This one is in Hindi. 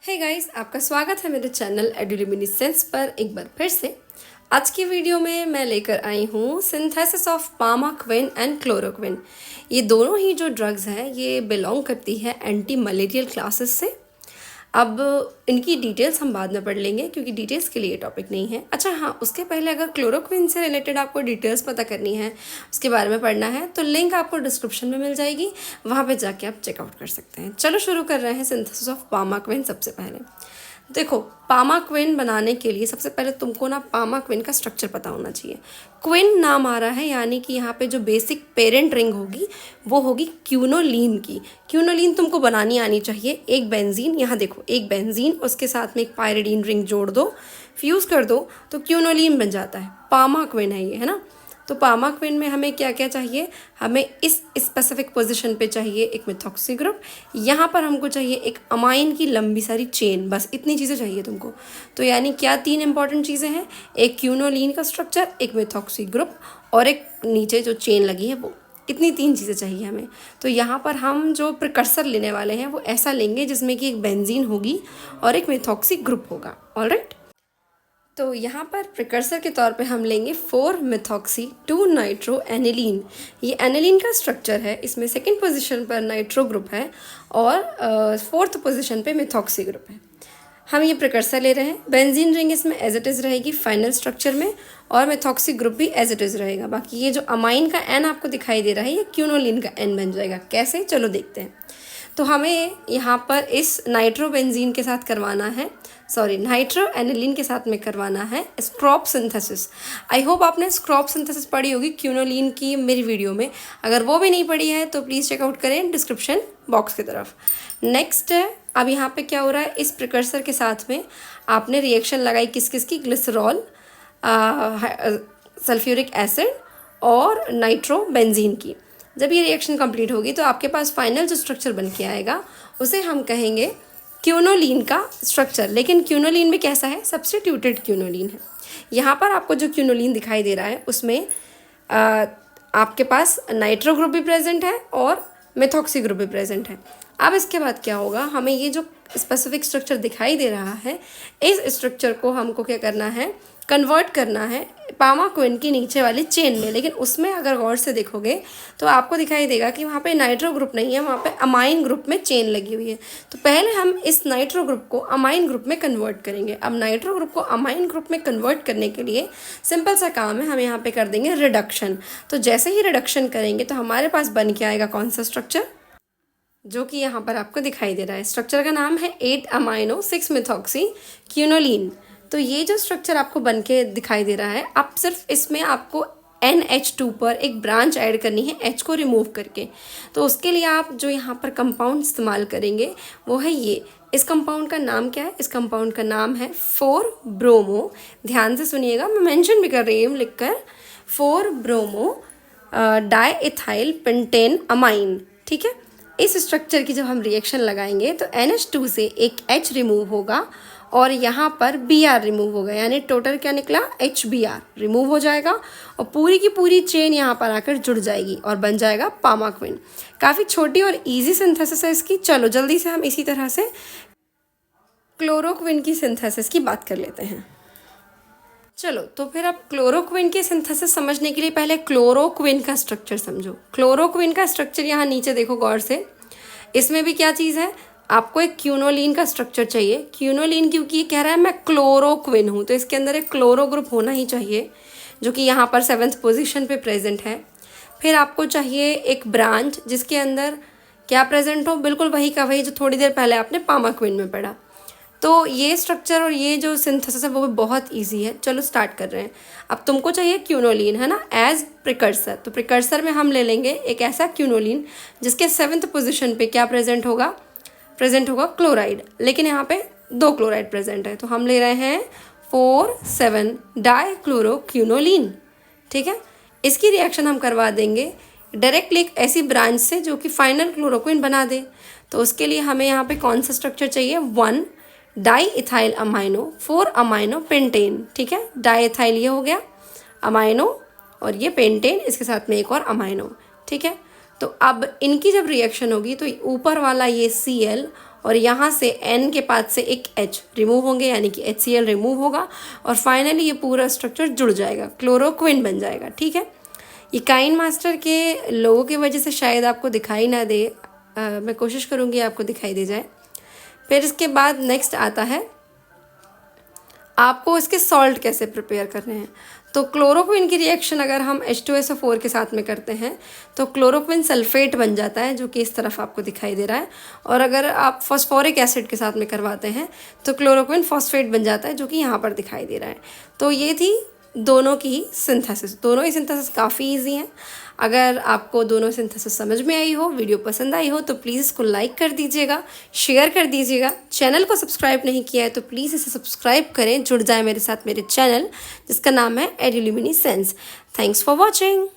हे गाइस, आपका स्वागत है मेरे चैनल एडुल्यूमिनेसेंस पर एक बार फिर से। आज की वीडियो में मैं लेकर आई हूँ सिंथेसिस ऑफ पामाक्विन एंड क्लोरोक्विन। ये दोनों ही जो ड्रग्स हैं ये बिलोंग करती है एंटी मलेरियल क्लासेस से। अब इनकी डिटेल्स हम बाद में पढ़ लेंगे क्योंकि डिटेल्स के लिए टॉपिक नहीं है। अच्छा हाँ, उसके पहले अगर क्लोरोक्विन से रिलेटेड आपको डिटेल्स पता करनी है, उसके बारे में पढ़ना है, तो लिंक आपको डिस्क्रिप्शन में मिल जाएगी, वहाँ पे जाके आप चेकआउट कर सकते हैं। चलो शुरू कर रहे हैं सिंथेसिस ऑफ पामाक्विन। सबसे पहले देखो, पामाक्विन बनाने के लिए सबसे पहले तुमको ना पामाक्विन का स्ट्रक्चर पता होना चाहिए। क्विन नाम आ रहा है, यानी कि यहाँ पे जो बेसिक पेरेंट रिंग होगी वो होगी क्यूनोलीन की। क्यूनोलीन तुमको बनानी आनी चाहिए। एक बेंजीन, यहाँ देखो एक बेंजीन, उसके साथ में एक पायरिडीन रिंग जोड़ दो, फ्यूज़ कर दो तो क्यूनोलीन बन जाता है। पामाक्विन है ये, है ना। तो पामाक्विन में हमें क्या क्या चाहिए? हमें इस स्पेसिफिक पोजीशन पे चाहिए एक मेथॉक्सी ग्रुप, यहाँ पर हमको चाहिए एक अमाइन की लंबी सारी चेन, बस इतनी चीज़ें चाहिए तुमको। तो यानी क्या तीन इंपॉर्टेंट चीज़ें हैं? एक क्यूनोलीन का स्ट्रक्चर, एक मेथॉक्सी ग्रुप और एक नीचे जो चेन लगी है वो। इतनी तीन चीज़ें चाहिए हमें। तो यहाँ पर हम जो प्रिकर्सर लेने वाले हैं वो ऐसा लेंगे जिसमें कि एक बेंजीन होगी और एक मेथॉक्सी ग्रुप होगा। ऑलराइट, तो यहाँ पर प्रिकर्सर के तौर पे हम लेंगे 4 मेथॉक्सी 2 नाइट्रो एनिलीन। ये एनिलीन का स्ट्रक्चर है, इसमें सेकंड पोजीशन पर नाइट्रो ग्रुप है और फोर्थ पोजीशन पे मेथॉक्सी ग्रुप है। हम ये प्रिकर्सर ले रहे हैं। बेंजीन रिंग इसमें एज इट इज़ रहेगी फाइनल स्ट्रक्चर में, और मेथॉक्सी ग्रुप भी एज इट इज़ रहेगा। बाकी ये जो अमाइन का एन आपको दिखाई दे रहा है ये क्यूनोलिन का एन बन जाएगा। कैसे, चलो देखते हैं। तो हमें यहाँ पर इस नाइट्रो बेंजीन के साथ करवाना है, सॉरी नाइट्रो एनिलीन के साथ में करवाना है स्क्रॉप सिंथेसिस। आई होप आपने स्क्रॉप सिंथेसिस पढ़ी होगी क्यूनोलीन की मेरी वीडियो में। अगर वो भी नहीं पढ़ी है तो प्लीज़ चेकआउट करें डिस्क्रिप्शन बॉक्स की तरफ। नेक्स्ट, अब यहाँ पे क्या हो रहा है, इस प्रिकर्सर के साथ में आपने रिएक्शन लगाई किस किस की? ग्लिसरॉल, सल्फ्यूरिक एसिड और नाइट्रो बेंजीन की। जब ये रिएक्शन कंप्लीट होगी तो आपके पास फाइनल जो स्ट्रक्चर बन के आएगा उसे हम कहेंगे क्यूनोलीन का स्ट्रक्चर। लेकिन क्यूनोलीन में कैसा है? सब्स्टिट्यूटेड क्यूनोलीन है। यहाँ पर आपको जो क्यूनोलीन दिखाई दे रहा है उसमें आपके पास नाइट्रो ग्रुप भी प्रेजेंट है और मेथॉक्सी ग्रुप भी प्रेजेंट है। अब इसके बाद क्या होगा, हमें ये जो स्पेसिफिक स्ट्रक्चर दिखाई दे रहा है इस स्ट्रक्चर को हमको क्या करना है? कन्वर्ट करना है पामाक्विन की नीचे वाली चेन में। लेकिन उसमें अगर गौर से देखोगे तो आपको दिखाई देगा कि वहाँ पे नाइट्रो ग्रुप नहीं है, वहाँ पे अमाइन ग्रुप में चेन लगी हुई है। तो पहले हम इस नाइट्रो ग्रुप को अमाइन ग्रुप में कन्वर्ट करेंगे। अब नाइट्रो ग्रुप को अमाइन ग्रुप में कन्वर्ट करने के लिए सिंपल सा काम है, हम यहाँ पे कर देंगे रिडक्शन। तो जैसे ही रिडक्शन करेंगे तो हमारे पास बन के आएगा कौन सा स्ट्रक्चर, जो कि यहाँ पर आपको दिखाई दे रहा है। स्ट्रक्चर का नाम है 8 अमाइनो 6 मेथॉक्सी क्यूनोलीन। तो ये जो स्ट्रक्चर आपको बन के दिखाई दे रहा है, अब सिर्फ इसमें आपको NH2 पर एक ब्रांच ऐड करनी है H को रिमूव करके। तो उसके लिए आप जो यहाँ पर कंपाउंड इस्तेमाल करेंगे वो है ये। इस कंपाउंड का नाम क्या है? इस कंपाउंड का नाम है 4 ब्रोमो। ध्यान से सुनिएगा, मैं मेंशन भी कर रही हूँ लिखकर, 4 ब्रोमो डाइइथाइल पेंटेन अमाइन। ठीक है, इस स्ट्रक्चर की जब हम रिएक्शन लगाएंगे तो NH2 से एक H रिमूव होगा और यहाँ पर Br रिमूव होगा, यानी टोटल क्या निकला? HBr रिमूव हो जाएगा और पूरी की पूरी चेन यहाँ पर आकर जुड़ जाएगी और बन जाएगा पामाक्विन। काफ़ी छोटी और इजी सिंथेसिस है इसकी। चलो जल्दी से हम इसी तरह से क्लोरोक्विन की सिंथेसिस की बात कर लेते हैं। चलो तो फिर अब क्लोरोक्विन की सिंथेसिस समझने के लिए पहले क्लोरोक्विन का स्ट्रक्चर समझो। क्लोरोक्विन का स्ट्रक्चर यहाँ नीचे देखो गौर से, इसमें भी क्या चीज़ है? आपको एक क्यूनोलीन का स्ट्रक्चर चाहिए। क्यूनोलीन क्योंकि ये कह रहा है मैं क्लोरोक्विन हूँ, तो इसके अंदर एक क्लोरो ग्रुप होना ही चाहिए, जो कि यहाँ पर 7th पोजीशन पे प्रेजेंट है। फिर आपको चाहिए एक ब्रांच जिसके अंदर क्या प्रेजेंट हो? बिल्कुल वही का वही जो थोड़ी देर पहले आपने पामाक्विन में पढ़ा। तो ये स्ट्रक्चर और ये जो सिंथेसिस है वो भी बहुत इजी है। चलो स्टार्ट कर रहे हैं। अब तुमको चाहिए क्यूनोलीन, है ना, एज प्रिकर्सर। तो प्रिकर्सर में हम ले लेंगे एक ऐसा क्यूनोलीन जिसके 7th पोजीशन पे क्या प्रेजेंट होगा? प्रेजेंट होगा क्लोराइड। लेकिन यहाँ पे 2 क्लोराइड प्रेजेंट है, तो हम ले रहे हैं 4,7 डाइक्लोरोक्यूनोलीन। ठीक है, इसकी रिएक्शन हम करवा देंगे डायरेक्टली एक ऐसी ब्रांच से जो कि फाइनल क्लोरोक्विन बना दे। तो उसके लिए हमें यहाँ पे कौन सा स्ट्रक्चर चाहिए? 1 डाइइथाइल अमाइनो 4 अमाइनो पेंटेन। ठीक है, डाइइथाइल ये हो गया, अमाइनो और ये पेंटेन, इसके साथ में एक और अमाइनो। ठीक है, तो अब इनकी जब रिएक्शन होगी तो ऊपर वाला ये Cl और यहाँ से N के पास से एक H रिमूव होंगे, यानी कि HCl रिमूव होगा और फाइनली ये पूरा स्ट्रक्चर जुड़ जाएगा, क्लोरोक्विन बन जाएगा। ठीक है, ये काइन मास्टर के लोगों की वजह से शायद आपको दिखाई ना दे, मैं कोशिश करूँगी आपको दिखाई दे जाए। फिर इसके बाद नेक्स्ट आता है आपको इसके सॉल्ट कैसे प्रिपेयर करने हैं। तो क्लोरोक्विन की रिएक्शन अगर हम H2SO4 के साथ में करते हैं तो क्लोरोक्विन सल्फेट बन जाता है, जो कि इस तरफ आपको दिखाई दे रहा है। और अगर आप फॉस्फोरिक एसिड के साथ में करवाते हैं तो क्लोरोक्विन फॉस्फेट बन जाता है, जो कि यहाँ पर दिखाई दे रहा है। तो ये थी दोनों की ही सिंथेसिस। दोनों ही सिंथेसिस काफ़ी इजी हैं। अगर आपको दोनों सिंथेसिस समझ में आई हो, वीडियो पसंद आई हो, तो प्लीज़ इसको लाइक कर दीजिएगा, शेयर कर दीजिएगा। चैनल को सब्सक्राइब नहीं किया है तो प्लीज़ इसे सब्सक्राइब करें, जुड़ जाए मेरे साथ मेरे चैनल जिसका नाम है एड्यूल्यूमिनेसेंस। Thanks for watching.